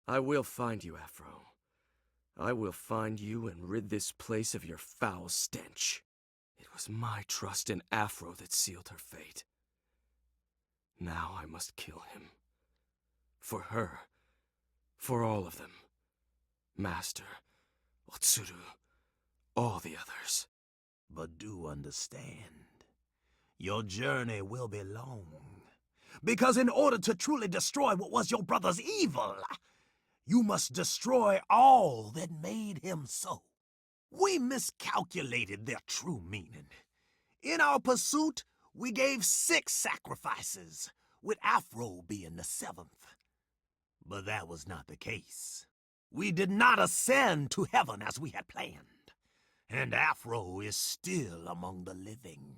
I will find you, Afro. I will find you and rid this place of your foul stench. It was my trust in Afro that sealed her fate. Now I must kill him. For her. For all of them. Master, Otsuru, all the others. But do understand, your journey will be long. Because in order to truly destroy what was your brother's evil, you must destroy all that made him so. We miscalculated their true meaning. In our pursuit, we gave 6 sacrifices, with Afro being the 7th. But that was not the case. We did not ascend to heaven as we had planned, and Afro is still among the living.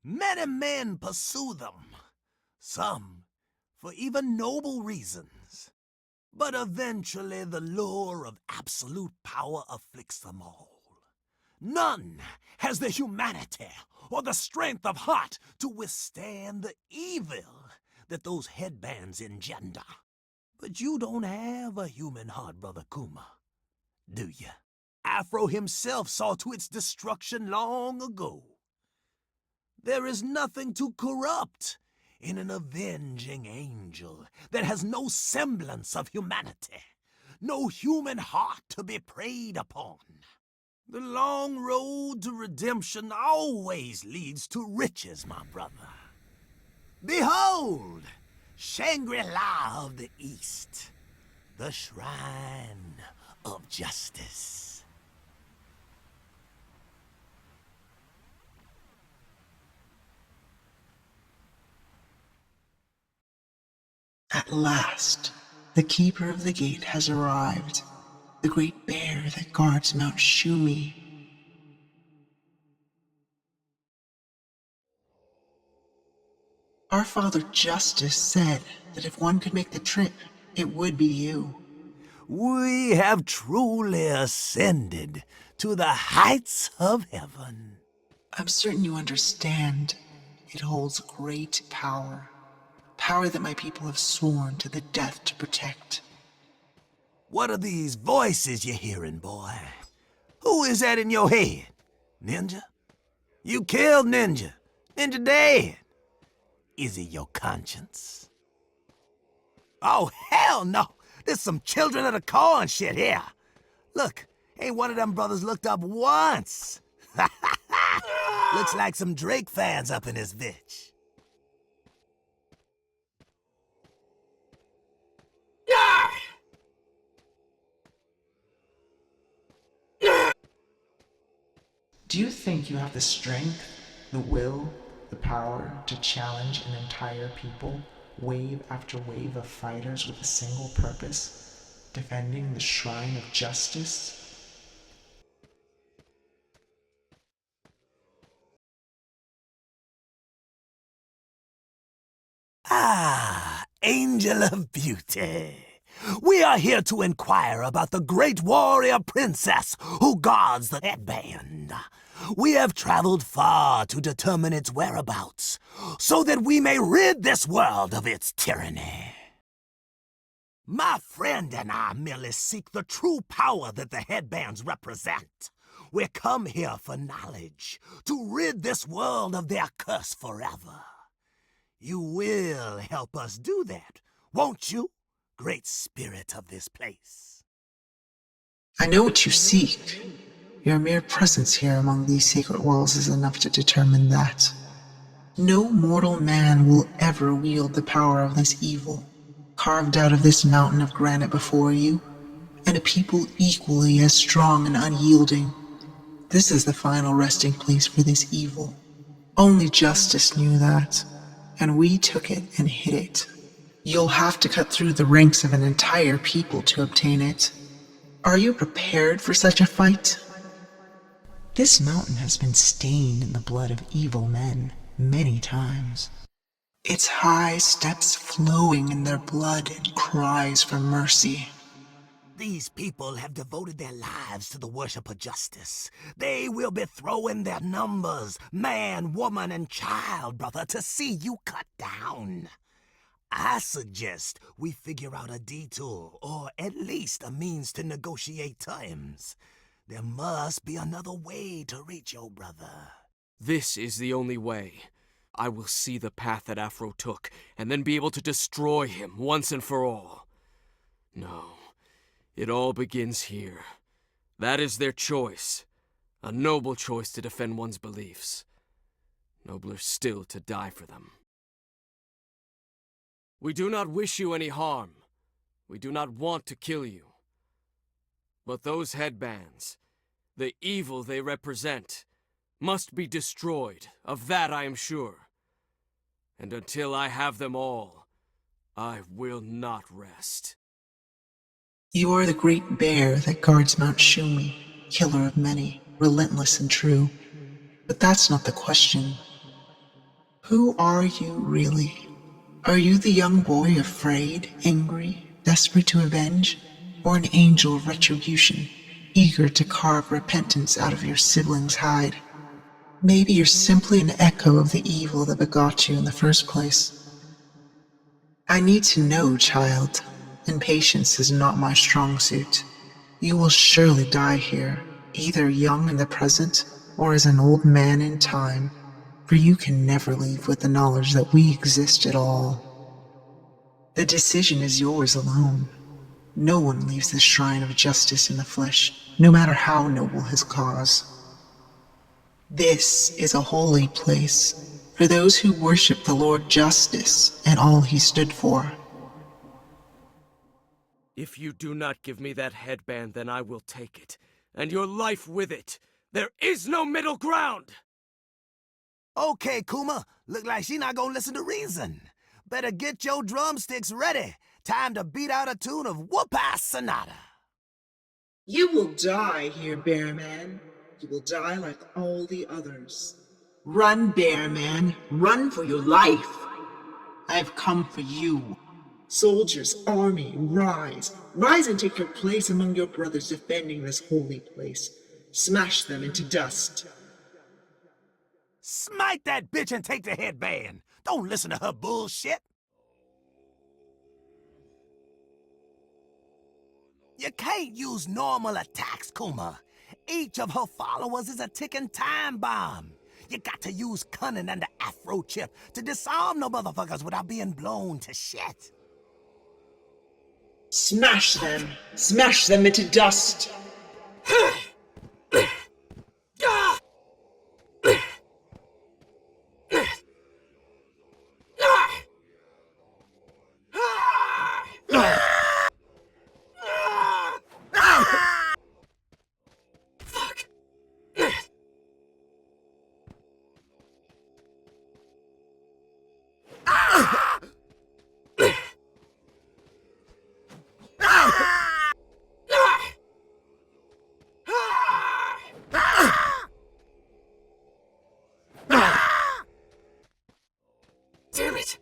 Many men pursue them, some for even noble reasons. But eventually the lure of absolute power afflicts them all. None has the humanity or the strength of heart to withstand the evil that those headbands engender. But you don't have a human heart, Brother Kuma, do you? Afro himself saw to its destruction long ago. There is nothing to corrupt in an avenging angel that has no semblance of humanity, no human heart to be preyed upon. The long road to redemption always leads to riches, my brother. Behold, Shangri-La of the East, the shrine of justice. At last, the keeper of the gate has arrived, the great bear that guards Mount Shumi. Our Father Justice said that if one could make the trip, it would be you. We have truly ascended to the heights of heaven. I'm certain you understand. It holds great power. Power that my people have sworn to the death to protect. What are these voices you're hearing, boy? Who is that in your head? Ninja? You killed Ninja. Ninja dead. Is it your conscience? Oh, hell no! There's some children of the corn shit here. Look, ain't one of them brothers looked up once. Looks like some Drake fans up in this bitch. Do you think you have the strength, the will, the power to challenge an entire people, wave after wave of fighters with a single purpose, defending the shrine of justice? Ah, Angel of Beauty. We are here to inquire about the great warrior princess who guards the headband. We have traveled far to determine its whereabouts, so that we may rid this world of its tyranny. My friend and I merely seek the true power that the headbands represent. We come here for knowledge, to rid this world of their curse forever. You will help us do that, won't you, great spirit of this place? I know what you seek. Your mere presence here among these sacred walls is enough to determine that. No mortal man will ever wield the power of this evil, carved out of this mountain of granite before you, and a people equally as strong and unyielding. This is the final resting place for this evil. Only justice knew that, and we took it and hid it. You'll have to cut through the ranks of an entire people to obtain it. Are you prepared for such a fight? This mountain has been stained in the blood of evil men many times. Its high steps flowing in their blood and cries for mercy. These people have devoted their lives to the worship of justice. They will be throwing their numbers, man, woman, and child, brother, to see you cut down. I suggest we figure out a detour, or at least a means to negotiate terms. There must be another way to reach your brother. This is the only way. I will see the path that Afro took, and then be able to destroy him once and for all. No, it all begins here. That is their choice. A noble choice to defend one's beliefs. Nobler still to die for them. We do not wish you any harm. We do not want to kill you. But those headbands, the evil they represent, must be destroyed. Of that I am sure. And until I have them all, I will not rest. You are the great bear that guards Mount Shumi, killer of many, relentless and true. But that's not the question. Who are you really? Are you the young boy afraid, angry, desperate to avenge? Or an angel of retribution, eager to carve repentance out of your sibling's hide? Maybe you're simply an echo of the evil that begot you in the first place. I need to know, child, and patience is not my strong suit. You will surely die here, either young in the present or as an old man in time, for you can never leave with the knowledge that we exist at all. The decision is yours alone. No one leaves the shrine of justice in the flesh, no matter how noble his cause. This is a holy place for those who worship the Lord Justice and all he stood for. If you do not give me that headband, then I will take it, and your life with it. There is no middle ground! Okay, Kuma, look like she not gonna listen to reason. Better get your drumsticks ready. Time to beat out a tune of Whoop-Ass Sonata. You will die here, Bear Man. You will die like all the others. Run, Bear Man. Run for your life. I have come for you. Soldiers, army, rise. Rise and take your place among your brothers defending this holy place. Smash them into dust. Smite that bitch and take the headband. Don't listen to her bullshit. You can't use normal attacks, Kuma. Each of her followers is a ticking time bomb. You got to use cunning and the Afro chip to disarm the motherfuckers without being blown to shit. Smash them. Smash them into dust. Damn it!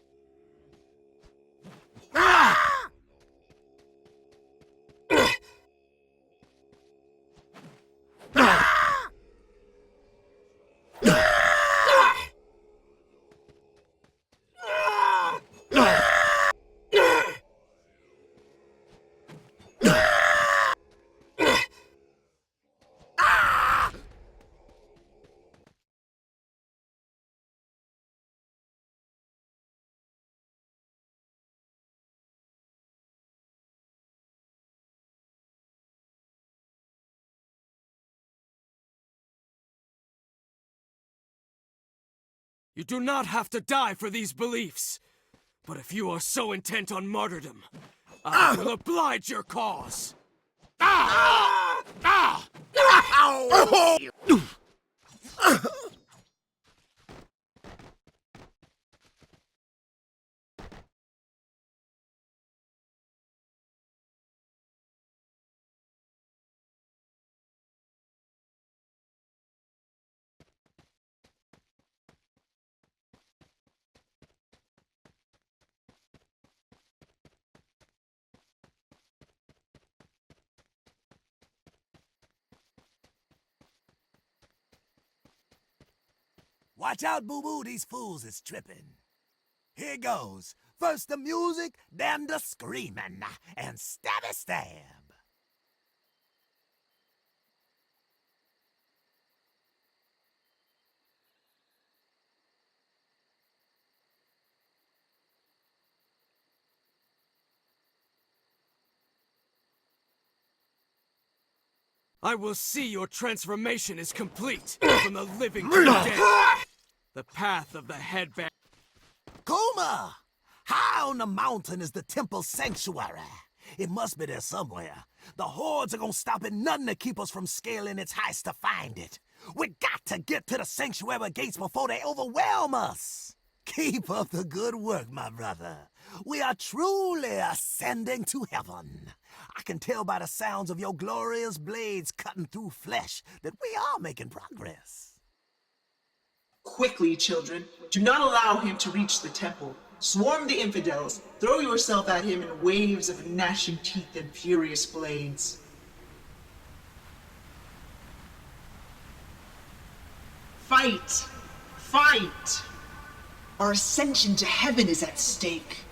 You do not have to die for these beliefs. But if you are so intent on martyrdom, I will oblige your cause. Watch out, boo-boo, these fools is tripping. Here goes. First the music, then the screaming, and stabby stab. I will see your transformation is complete from the living to the dead. The path of the headband. Kuma! High on the mountain is the temple sanctuary. It must be there somewhere. The hordes are gonna stop at nothing to keep us from scaling its heights to find it. We got to get to the sanctuary gates before they overwhelm us. Keep up the good work, my brother. We are truly ascending to heaven. I can tell by the sounds of your glorious blades cutting through flesh that we are making progress. Quickly, children, do not allow him to reach the temple. Swarm the infidels. Throw yourself at him in waves of gnashing teeth and furious blades. Fight! Fight! Our ascension to heaven is at stake.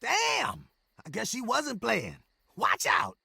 Damn! I guess she wasn't playing. Watch out!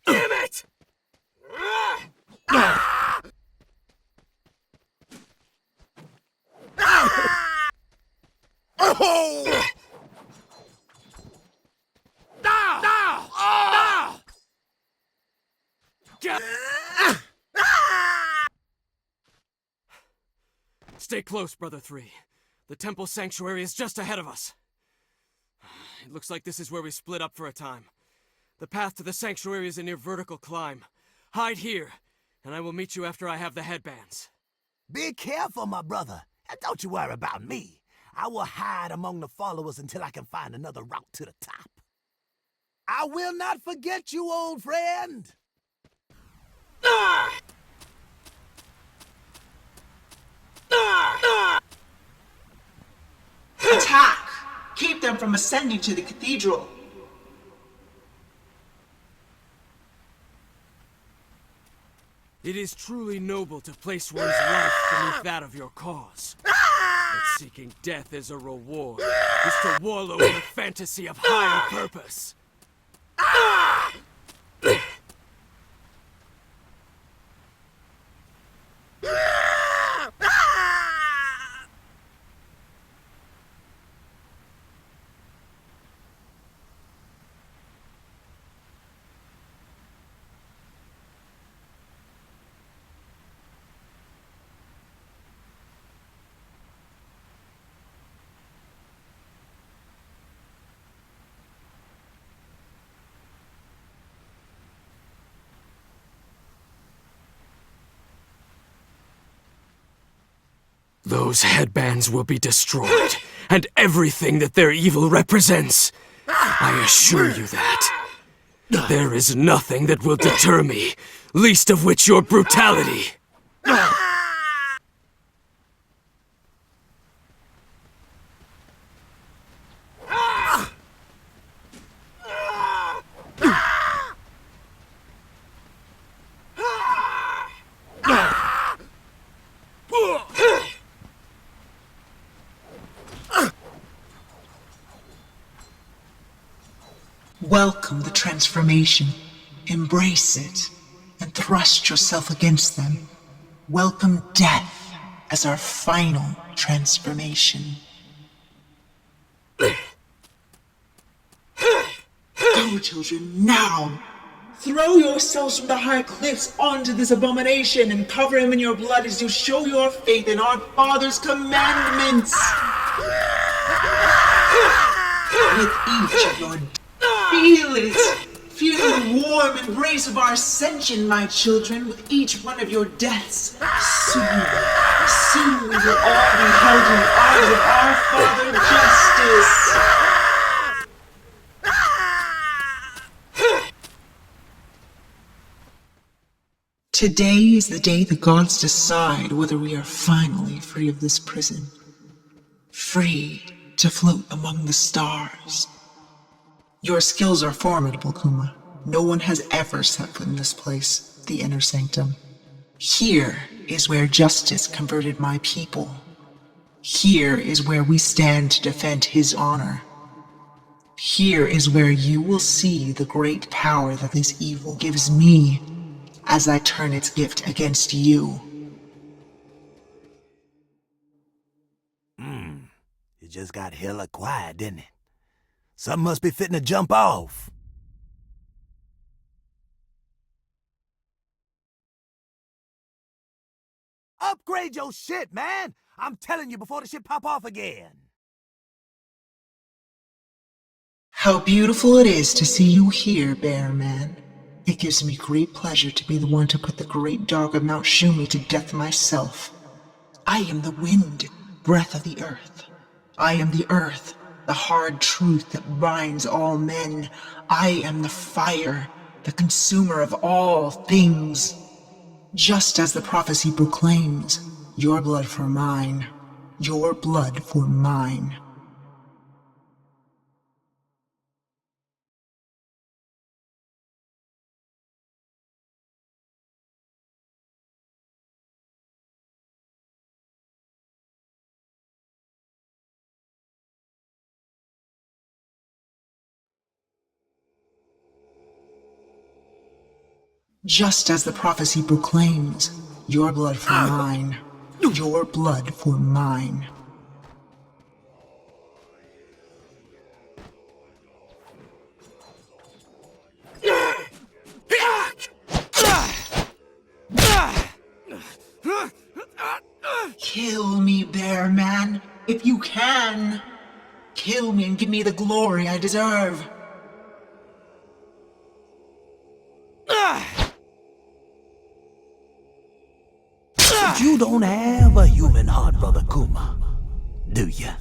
Damn it! Oh! Stay close, Brother 3. The temple sanctuary is just ahead of us. It looks like this is where we split up for a time. The path to the sanctuary is a near vertical climb. Hide here, and I will meet you after I have the headbands. Be careful, my brother, and don't you worry about me. I will hide among the followers until I can find another route to the top. I will not forget you, old friend! Attack! Keep them from ascending to the cathedral. It is truly noble to place one's life beneath that of your cause. But seeking death as a reward is to wallow in the fantasy of higher purpose. Those headbands will be destroyed, and everything that their evil represents. I assure you that. There is nothing that will deter me, least of which your brutality. Welcome the transformation. Embrace it and thrust yourself against them. Welcome death as our final transformation. Go, children, now! Throw yourselves from the high cliffs onto this abomination and cover him in your blood as you show your faith in our Father's commandments! With each of your feel it! Feel the warm embrace of our ascension, my children, with each one of your deaths. Soon we will all be held in the arms of our Father Justice. Today is the day the gods decide whether we are finally free of this prison. Free to float among the stars. Your skills are formidable, Kuma. No one has ever set foot in this place, the inner sanctum. Here is where justice converted my people. Here is where we stand to defend his honor. Here is where you will see the great power that this evil gives me as I turn its gift against you. It just got hella quiet, didn't it? Something must be fitting to jump off. Upgrade your shit, man! I'm telling you before the shit pop off again. How beautiful it is to see you here, Bear Man. It gives me great pleasure to be the one to put the great dog of Mount Shumi to death myself. I am the wind, breath of the earth. I am the earth, the hard truth that binds all men. I am the fire, the consumer of all things. Just as the prophecy proclaims, your blood for mine, your blood for mine. Just as the prophecy proclaims, your blood for mine, your blood for mine. Kill me, Bear Man, if you can. Kill me and give me the glory I deserve. But you don't have a human heart, Brother Kuma, do ya?